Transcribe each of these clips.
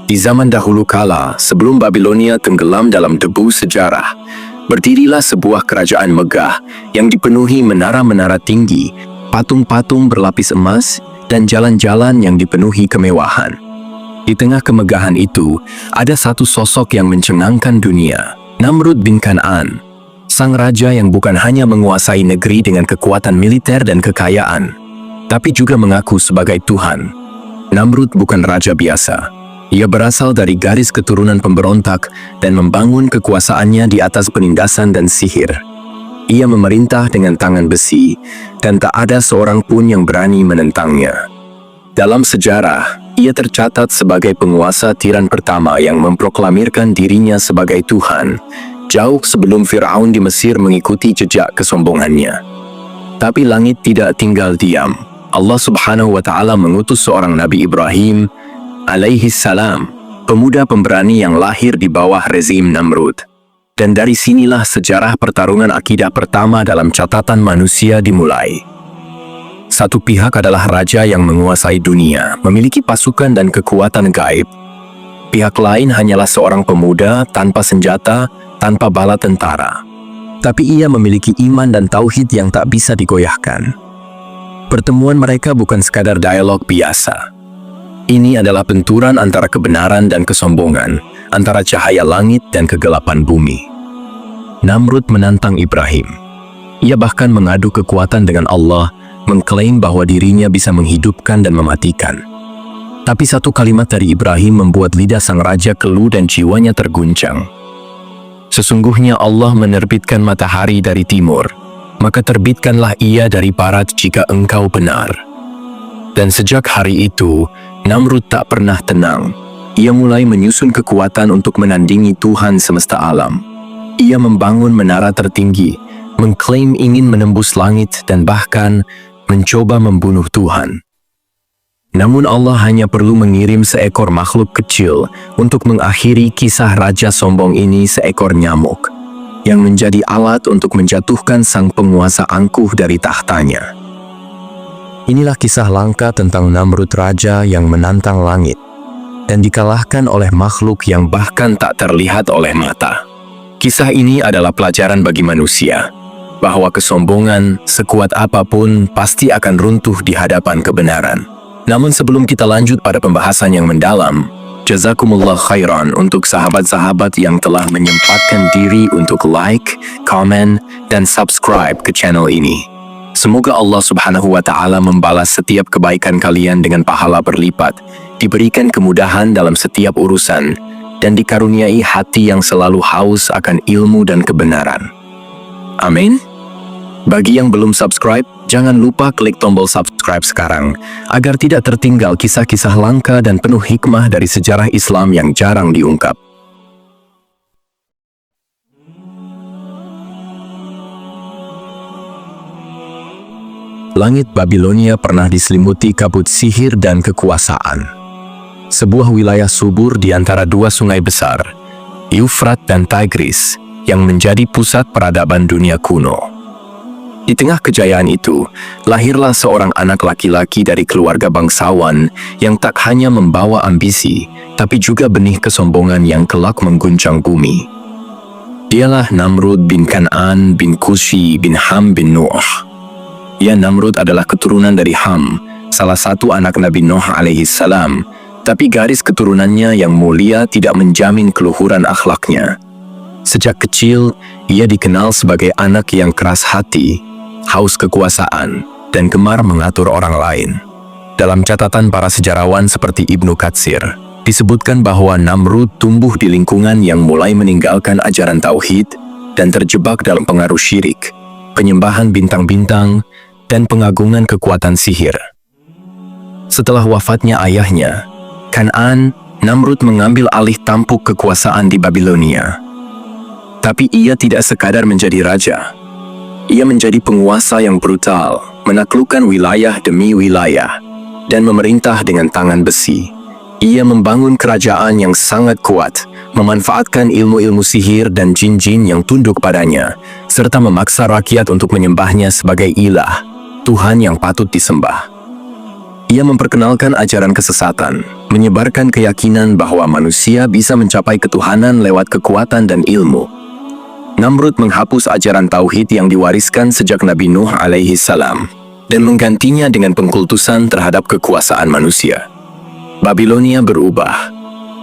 Di zaman dahulu kala, sebelum Babilonia tenggelam dalam debu sejarah, berdirilah sebuah kerajaan megah yang dipenuhi menara-menara tinggi, patung-patung berlapis emas, dan jalan-jalan yang dipenuhi kemewahan. Di tengah kemegahan itu, ada satu sosok yang mencengangkan dunia, Namrud bin Kan'an, sang raja yang bukan hanya menguasai negeri dengan kekuatan militer dan kekayaan, tapi juga mengaku sebagai Tuhan. Namrud bukan raja biasa. Ia berasal dari garis keturunan pemberontak dan membangun kekuasaannya di atas penindasan dan sihir. Ia memerintah dengan tangan besi, dan tak ada seorang pun yang berani menentangnya. Dalam sejarah, ia tercatat sebagai penguasa tiran pertama yang memproklamirkan dirinya sebagai Tuhan, jauh sebelum Fir'aun di Mesir mengikuti jejak kesombongannya. Tapi langit tidak tinggal diam. Allah Subhanahu wa Ta'ala mengutus seorang Nabi Ibrahim alaihi salam, pemuda pemberani yang lahir di bawah rezim Namrud. Dan dari sinilah sejarah pertarungan akidah pertama dalam catatan manusia dimulai. Satu pihak adalah raja yang menguasai dunia, memiliki pasukan dan kekuatan gaib. Pihak lain hanyalah seorang pemuda tanpa senjata, tanpa bala tentara. Tapi ia memiliki iman dan tauhid yang tak bisa digoyahkan. Pertemuan mereka bukan sekadar dialog biasa. Ini adalah benturan antara kebenaran dan kesombongan, antara cahaya langit dan kegelapan bumi. Namrud menantang Ibrahim. Ia bahkan mengadu kekuatan dengan Allah, mengklaim bahwa dirinya bisa menghidupkan dan mematikan. Tapi satu kalimat dari Ibrahim membuat lidah sang raja keluh dan jiwanya terguncang. Sesungguhnya Allah menerbitkan matahari dari timur, maka terbitkanlah ia dari barat jika engkau benar. Dan sejak hari itu, Namrud tak pernah tenang. Ia mulai menyusun kekuatan untuk menandingi Tuhan semesta alam. Ia membangun menara tertinggi, mengklaim ingin menembus langit dan bahkan mencoba membunuh Tuhan. Namun Allah hanya perlu mengirim seekor makhluk kecil untuk mengakhiri kisah raja sombong ini, seekor nyamuk, yang menjadi alat untuk menjatuhkan sang penguasa angkuh dari tahtanya. Inilah kisah langka tentang Namrud, raja yang menantang langit dan dikalahkan oleh makhluk yang bahkan tak terlihat oleh mata. Kisah ini adalah pelajaran bagi manusia, bahwa kesombongan sekuat apapun pasti akan runtuh di hadapan kebenaran. Namun sebelum kita lanjut pada pembahasan yang mendalam, jazakumullah khairan untuk sahabat-sahabat yang telah menyempatkan diri untuk like, comment, dan subscribe ke channel ini. Semoga Allah Subhanahu wa Ta'ala membalas setiap kebaikan kalian dengan pahala berlipat, diberikan kemudahan dalam setiap urusan, dan dikaruniai hati yang selalu haus akan ilmu dan kebenaran. Amin. Bagi yang belum subscribe, jangan lupa klik tombol subscribe sekarang, agar tidak tertinggal kisah-kisah langka dan penuh hikmah dari sejarah Islam yang jarang diungkap. Langit Babilonia pernah diselimuti kabut sihir dan kekuasaan. Sebuah wilayah subur di antara dua sungai besar, Eufrat dan Tigris, yang menjadi pusat peradaban dunia kuno. Di tengah kejayaan itu, lahirlah seorang anak laki-laki dari keluarga bangsawan yang tak hanya membawa ambisi, tapi juga benih kesombongan yang kelak mengguncang bumi. Dialah Namrud bin Kan'an bin Kushi bin Ham bin Nuh. Ya, Namrud adalah keturunan dari Ham, salah satu anak Nabi Nuh alaihi salam, tapi garis keturunannya yang mulia tidak menjamin keluhuran akhlaknya. Sejak kecil, ia dikenal sebagai anak yang keras hati, haus kekuasaan, dan gemar mengatur orang lain. Dalam catatan para sejarawan seperti Ibnu Katsir, disebutkan bahwa Namrud tumbuh di lingkungan yang mulai meninggalkan ajaran tauhid dan terjebak dalam pengaruh syirik, penyembahan bintang-bintang, dan pengagungan kekuatan sihir. Setelah wafatnya ayahnya, Kan'an, Namrud mengambil alih tampuk kekuasaan di Babilonia. Tapi ia tidak sekadar menjadi raja. Ia menjadi penguasa yang brutal, menaklukkan wilayah demi wilayah, dan memerintah dengan tangan besi. Ia membangun kerajaan yang sangat kuat, memanfaatkan ilmu-ilmu sihir dan jin-jin yang tunduk padanya, serta memaksa rakyat untuk menyembahnya sebagai ilah, Tuhan yang patut disembah. Ia memperkenalkan ajaran kesesatan, menyebarkan keyakinan bahwa manusia bisa mencapai ketuhanan lewat kekuatan dan ilmu. Namrud menghapus ajaran tauhid yang diwariskan sejak Nabi Nuh alaihi salam dan menggantinya dengan pengkultusan terhadap kekuasaan manusia. Babilonia berubah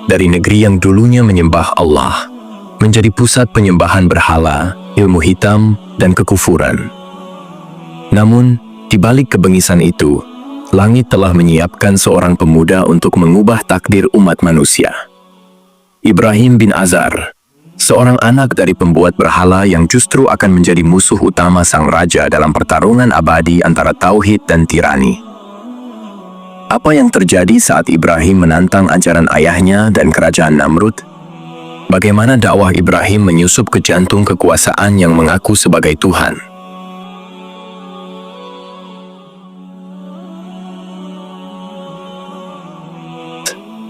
dari negeri yang dulunya menyembah Allah menjadi pusat penyembahan berhala, ilmu hitam, dan kekufuran. Namun, di balik kebengisan itu, langit telah menyiapkan seorang pemuda untuk mengubah takdir umat manusia. Ibrahim bin Azar, seorang anak dari pembuat berhala yang justru akan menjadi musuh utama sang raja dalam pertarungan abadi antara tauhid dan tirani. Apa yang terjadi saat Ibrahim menantang ajaran ayahnya dan kerajaan Namrud? Bagaimana dakwah Ibrahim menyusup ke jantung kekuasaan yang mengaku sebagai Tuhan?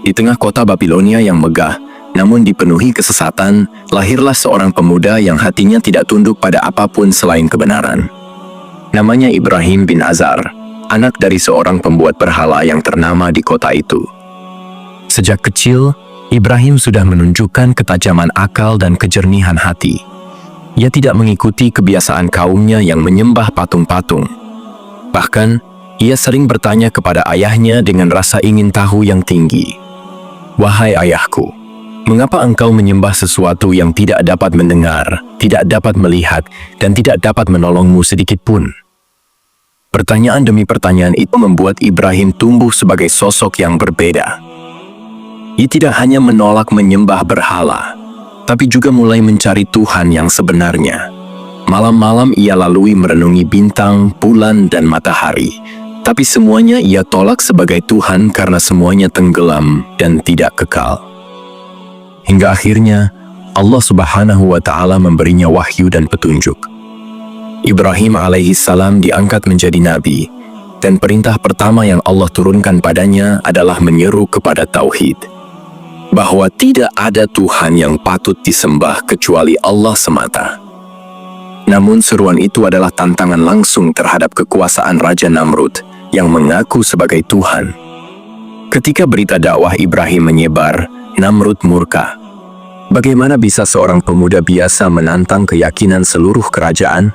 Di tengah kota Babilonia yang megah, namun dipenuhi kesesatan, lahirlah seorang pemuda yang hatinya tidak tunduk pada apapun selain kebenaran. Namanya Ibrahim bin Azar, anak dari seorang pembuat berhala yang ternama di kota itu. Sejak kecil, Ibrahim sudah menunjukkan ketajaman akal dan kejernihan hati. Ia tidak mengikuti kebiasaan kaumnya yang menyembah patung-patung. Bahkan, ia sering bertanya kepada ayahnya dengan rasa ingin tahu yang tinggi. "Wahai ayahku, mengapa engkau menyembah sesuatu yang tidak dapat mendengar, tidak dapat melihat, dan tidak dapat menolongmu sedikit pun?" Pertanyaan demi pertanyaan itu membuat Ibrahim tumbuh sebagai sosok yang berbeda. Ia tidak hanya menolak menyembah berhala, tapi juga mulai mencari Tuhan yang sebenarnya. Malam-malam ia lalui merenungi bintang, bulan, dan matahari. Tapi semuanya ia tolak sebagai Tuhan karena semuanya tenggelam dan tidak kekal. Hingga akhirnya, Allah Subhanahu wa Ta'ala memberinya wahyu dan petunjuk. Ibrahim alaihi salam diangkat menjadi nabi, dan perintah pertama yang Allah turunkan padanya adalah menyeru kepada tauhid, bahwa tidak ada Tuhan yang patut disembah kecuali Allah semata. Namun seruan itu adalah tantangan langsung terhadap kekuasaan Raja Namrud yang mengaku sebagai Tuhan. Ketika berita dakwah Ibrahim menyebar, Namrud murka. Bagaimana bisa seorang pemuda biasa menantang keyakinan seluruh kerajaan?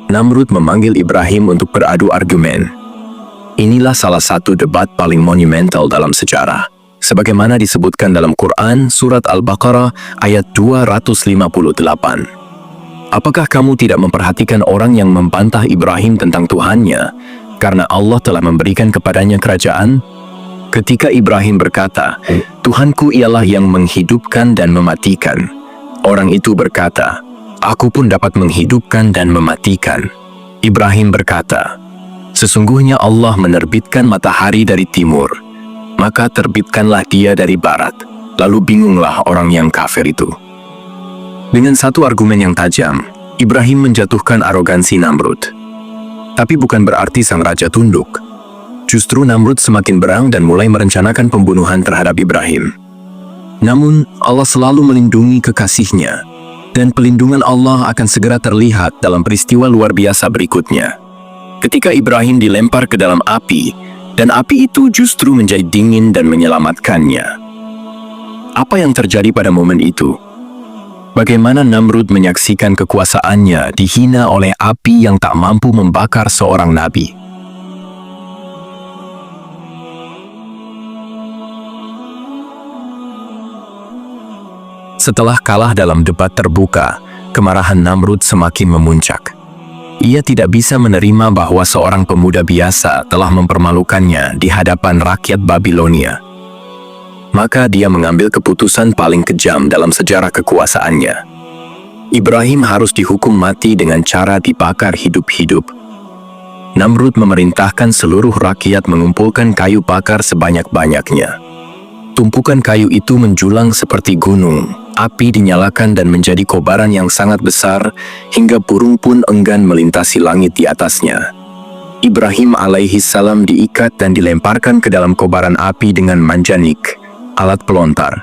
Namrud memanggil Ibrahim untuk beradu argumen. Inilah salah satu debat paling monumental dalam sejarah, sebagaimana disebutkan dalam Quran Surat Al-Baqarah ayat 258. Apakah kamu tidak memperhatikan orang yang membantah Ibrahim tentang Tuhannya, karena Allah telah memberikan kepadanya kerajaan? Ketika Ibrahim berkata, "Tuhanku ialah yang menghidupkan dan mematikan," orang itu berkata, "Aku pun dapat menghidupkan dan mematikan." Ibrahim berkata, "Sesungguhnya Allah menerbitkan matahari dari timur, maka terbitkanlah dia dari barat." Lalu bingunglah orang yang kafir itu. Dengan satu argumen yang tajam, Ibrahim menjatuhkan arogansi Namrud. Tapi bukan berarti sang raja tunduk. Justru Namrud semakin berang dan mulai merencanakan pembunuhan terhadap Ibrahim. Namun, Allah selalu melindungi kekasihnya, dan pelindungan Allah akan segera terlihat dalam peristiwa luar biasa berikutnya. Ketika Ibrahim dilempar ke dalam api, dan api itu justru menjadi dingin dan menyelamatkannya. Apa yang terjadi pada momen itu? Bagaimana Namrud menyaksikan kekuasaannya dihina oleh api yang tak mampu membakar seorang nabi? Setelah kalah dalam debat terbuka, kemarahan Namrud semakin memuncak. Ia tidak bisa menerima bahwa seorang pemuda biasa telah mempermalukannya di hadapan rakyat Babilonia. Maka dia mengambil keputusan paling kejam dalam sejarah kekuasaannya. Ibrahim harus dihukum mati dengan cara dibakar hidup-hidup. Namrud memerintahkan seluruh rakyat mengumpulkan kayu bakar sebanyak-banyaknya. Tumpukan kayu itu menjulang seperti gunung. Api dinyalakan dan menjadi kobaran yang sangat besar, hingga burung pun enggan melintasi langit di atasnya. Ibrahim alaihi salam diikat dan dilemparkan ke dalam kobaran api dengan manjanik, alat pelontar,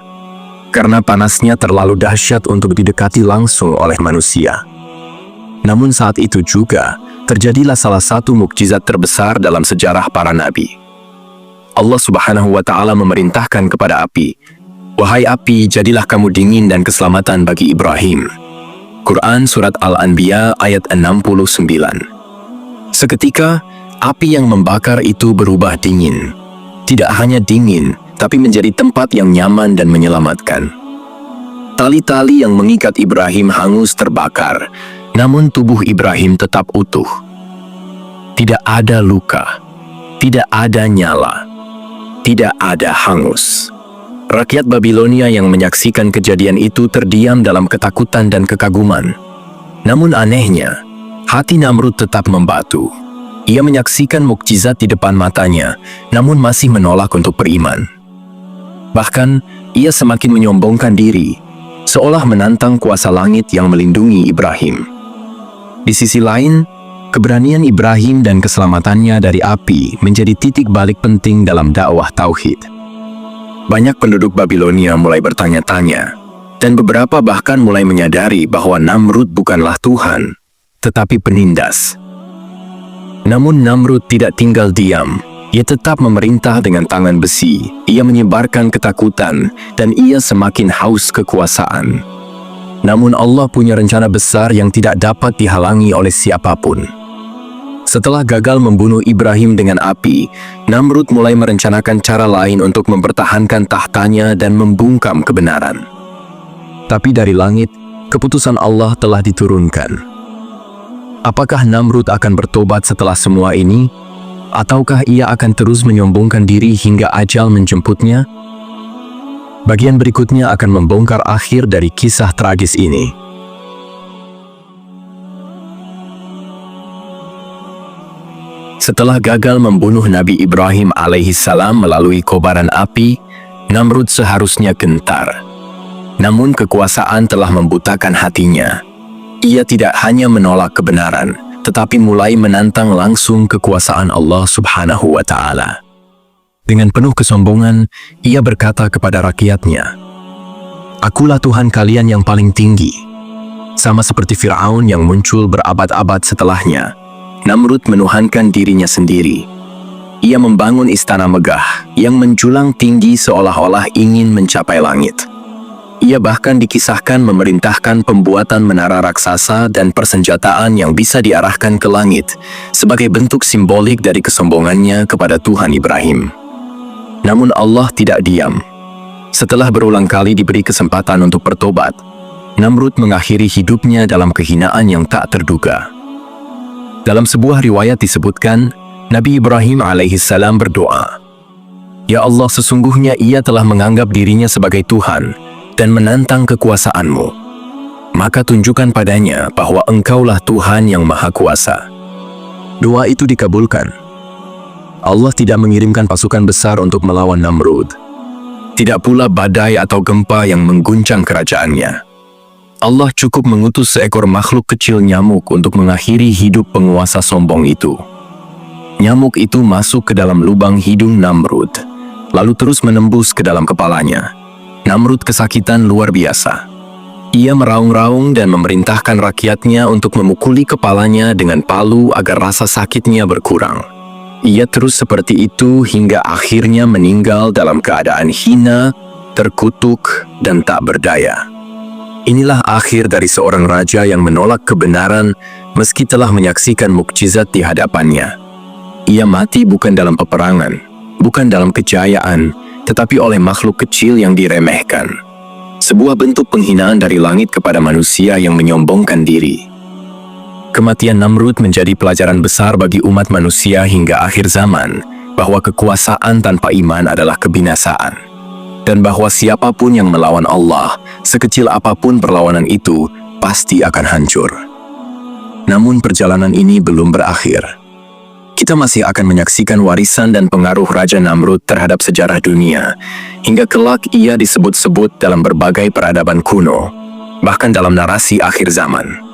karena panasnya terlalu dahsyat untuk didekati langsung oleh manusia. Namun saat itu juga, terjadilah salah satu mukjizat terbesar dalam sejarah para nabi. Allah Subhanahu wa Ta'ala memerintahkan kepada api, "Wahai api, jadilah kamu dingin dan keselamatan bagi Ibrahim." Quran Surat Al-Anbiya ayat 69. Seketika, api yang membakar itu berubah dingin. Tidak hanya dingin, tapi menjadi tempat yang nyaman dan menyelamatkan. Tali-tali yang mengikat Ibrahim hangus terbakar, namun tubuh Ibrahim tetap utuh. Tidak ada luka, tidak ada nyala, tidak ada hangus. Rakyat Babilonia yang menyaksikan kejadian itu terdiam dalam ketakutan dan kekaguman. Namun anehnya, hati Namrud tetap membatu. Ia menyaksikan mukjizat di depan matanya, namun masih menolak untuk beriman. Bahkan, ia semakin menyombongkan diri, seolah menantang kuasa langit yang melindungi Ibrahim. Di sisi lain, keberanian Ibrahim dan keselamatannya dari api menjadi titik balik penting dalam dakwah tauhid. Banyak penduduk Babilonia mulai bertanya-tanya, dan beberapa bahkan mulai menyadari bahwa Namrud bukanlah Tuhan, tetapi penindas. Namun Namrud tidak tinggal diam. Ia tetap memerintah dengan tangan besi. Ia menyebarkan ketakutan, dan ia semakin haus kekuasaan. Namun Allah punya rencana besar yang tidak dapat dihalangi oleh siapapun. Setelah gagal membunuh Ibrahim dengan api, Namrud mulai merencanakan cara lain untuk mempertahankan tahtanya dan membungkam kebenaran. Tapi dari langit, keputusan Allah telah diturunkan. Apakah Namrud akan bertobat setelah semua ini? Ataukah ia akan terus menyombongkan diri hingga ajal menjemputnya? Bagian berikutnya akan membongkar akhir dari kisah tragis ini. Setelah gagal membunuh Nabi Ibrahim alaihissalam melalui kobaran api, Namrud seharusnya gentar. Namun kekuasaan telah membutakan hatinya. Ia tidak hanya menolak kebenaran, tetapi mulai menantang langsung kekuasaan Allah Subhanahu wa Ta'ala. Dengan penuh kesombongan, ia berkata kepada rakyatnya, "Akulah Tuhan kalian yang paling tinggi." Sama seperti Fir'aun yang muncul berabad-abad setelahnya, Namrud menuhankan dirinya sendiri. Ia membangun istana megah yang menjulang tinggi seolah-olah ingin mencapai langit. Ia bahkan dikisahkan memerintahkan pembuatan menara raksasa dan persenjataan yang bisa diarahkan ke langit sebagai bentuk simbolik dari kesombongannya kepada Tuhan Ibrahim. Namun Allah tidak diam. Setelah berulang kali diberi kesempatan untuk bertobat, Namrud mengakhiri hidupnya dalam kehinaan yang tak terduga. Dalam sebuah riwayat disebutkan, Nabi Ibrahim alaihissalam berdoa, "Ya Allah, sesungguhnya ia telah menganggap dirinya sebagai Tuhan dan menantang kekuasaan-Mu. Maka tunjukkan padanya bahwa Engkaulah Tuhan yang Maha Kuasa." Doa itu dikabulkan. Allah tidak mengirimkan pasukan besar untuk melawan Namrud. Tidak pula badai atau gempa yang mengguncang kerajaannya. Allah cukup mengutus seekor makhluk kecil nyamuk untuk mengakhiri hidup penguasa sombong itu. Nyamuk itu masuk ke dalam lubang hidung Namrud, lalu terus menembus ke dalam kepalanya. Namrud kesakitan luar biasa. Ia meraung-raung dan memerintahkan rakyatnya untuk memukuli kepalanya dengan palu agar rasa sakitnya berkurang. Ia terus seperti itu hingga akhirnya meninggal dalam keadaan hina, terkutuk, dan tak berdaya. Inilah akhir dari seorang raja yang menolak kebenaran meski telah menyaksikan mukjizat di hadapannya. Ia mati bukan dalam peperangan, bukan dalam kejayaan, tetapi oleh makhluk kecil yang diremehkan. Sebuah bentuk penghinaan dari langit kepada manusia yang menyombongkan diri. Kematian Namrud menjadi pelajaran besar bagi umat manusia hingga akhir zaman, bahwa kekuasaan tanpa iman adalah kebinasaan. Dan bahwa siapapun yang melawan Allah, sekecil apapun perlawanan itu, pasti akan hancur. Namun perjalanan ini belum berakhir. Kita masih akan menyaksikan warisan dan pengaruh Raja Namrud terhadap sejarah dunia, hingga kelak ia disebut-sebut dalam berbagai peradaban kuno, bahkan dalam narasi akhir zaman.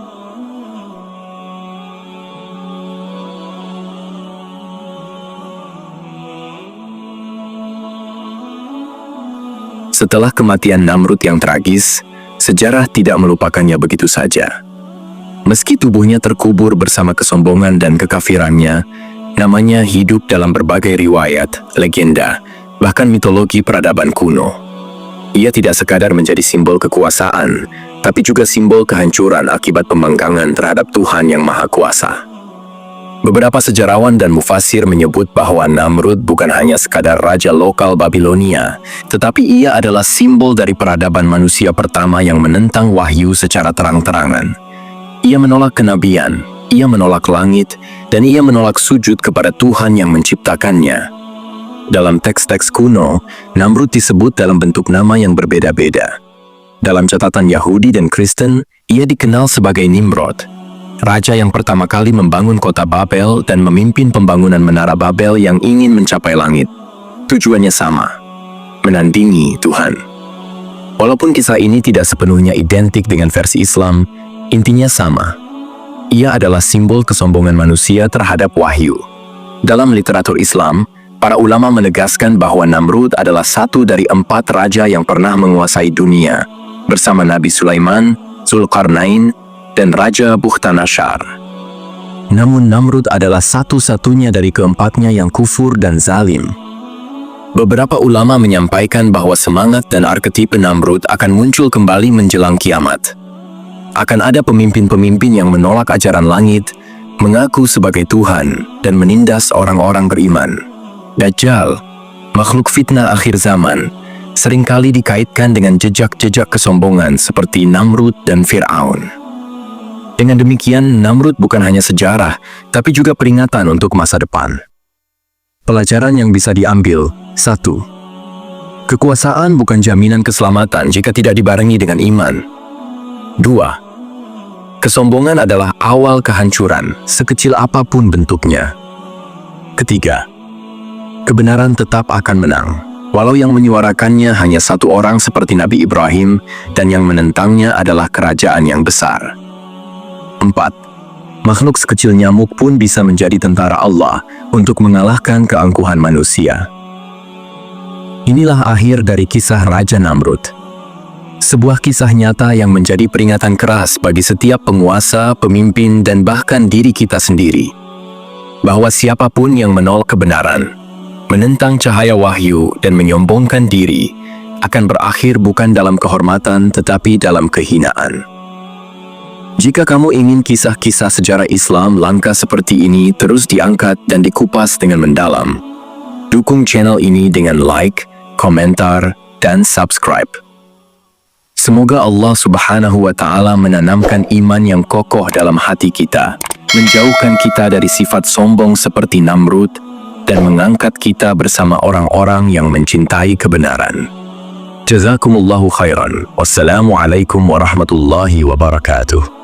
Setelah kematian Namrud yang tragis, sejarah tidak melupakannya begitu saja. Meski tubuhnya terkubur bersama kesombongan dan kekafirannya, namanya hidup dalam berbagai riwayat, legenda, bahkan mitologi peradaban kuno. Ia tidak sekadar menjadi simbol kekuasaan, tapi juga simbol kehancuran akibat pembangkangan terhadap Tuhan yang Maha Kuasa. Beberapa sejarawan dan mufasir menyebut bahwa Namrud bukan hanya sekadar raja lokal Babilonia, tetapi ia adalah simbol dari peradaban manusia pertama yang menentang wahyu secara terang-terangan. Ia menolak kenabian, ia menolak langit, dan ia menolak sujud kepada Tuhan yang menciptakannya. Dalam teks-teks kuno, Namrud disebut dalam bentuk nama yang berbeda-beda. Dalam catatan Yahudi dan Kristen, ia dikenal sebagai Nimrod, raja yang pertama kali membangun kota Babel dan memimpin pembangunan menara Babel yang ingin mencapai langit. Tujuannya sama, menandingi Tuhan. Walaupun kisah ini tidak sepenuhnya identik dengan versi Islam, intinya sama. Ia adalah simbol kesombongan manusia terhadap wahyu. Dalam literatur Islam, para ulama menegaskan bahwa Namrud adalah satu dari 4 raja yang pernah menguasai dunia, bersama Nabi Sulaiman, Zulkarnain, dan Raja Bukhtanashar. Namun Namrud adalah satu-satunya dari keempatnya yang kufur dan zalim. Beberapa ulama menyampaikan bahwa semangat dan arketipe Namrud akan muncul kembali menjelang kiamat. Akan ada pemimpin-pemimpin yang menolak ajaran langit, mengaku sebagai Tuhan, dan menindas orang-orang beriman. Dajjal, makhluk fitnah akhir zaman, seringkali dikaitkan dengan jejak-jejak kesombongan seperti Namrud dan Fir'aun. Dengan demikian, Namrud bukan hanya sejarah, tapi juga peringatan untuk masa depan. Pelajaran yang bisa diambil: 1. Kekuasaan bukan jaminan keselamatan jika tidak dibarengi dengan iman. 2. Kesombongan adalah awal kehancuran, sekecil apapun bentuknya. 3. Kebenaran tetap akan menang, walau yang menyuarakannya hanya satu orang seperti Nabi Ibrahim, dan yang menentangnya adalah kerajaan yang besar. 4. Makhluk sekecil nyamuk pun bisa menjadi tentara Allah untuk mengalahkan keangkuhan manusia. Inilah akhir dari kisah Raja Namrud. Sebuah kisah nyata yang menjadi peringatan keras bagi setiap penguasa, pemimpin, dan bahkan diri kita sendiri. Bahwa siapapun yang menolak kebenaran, menentang cahaya wahyu, dan menyombongkan diri, akan berakhir bukan dalam kehormatan tetapi dalam kehinaan. Jika kamu ingin kisah-kisah sejarah Islam langka seperti ini terus diangkat dan dikupas dengan mendalam, dukung channel ini dengan like, komentar, dan subscribe. Semoga Allah Subhanahu wa Ta'ala menanamkan iman yang kokoh dalam hati kita, menjauhkan kita dari sifat sombong seperti Namrud, dan mengangkat kita bersama orang-orang yang mencintai kebenaran. Jazakumullahu khairan. Wassalamualaikum warahmatullahi wabarakatuh.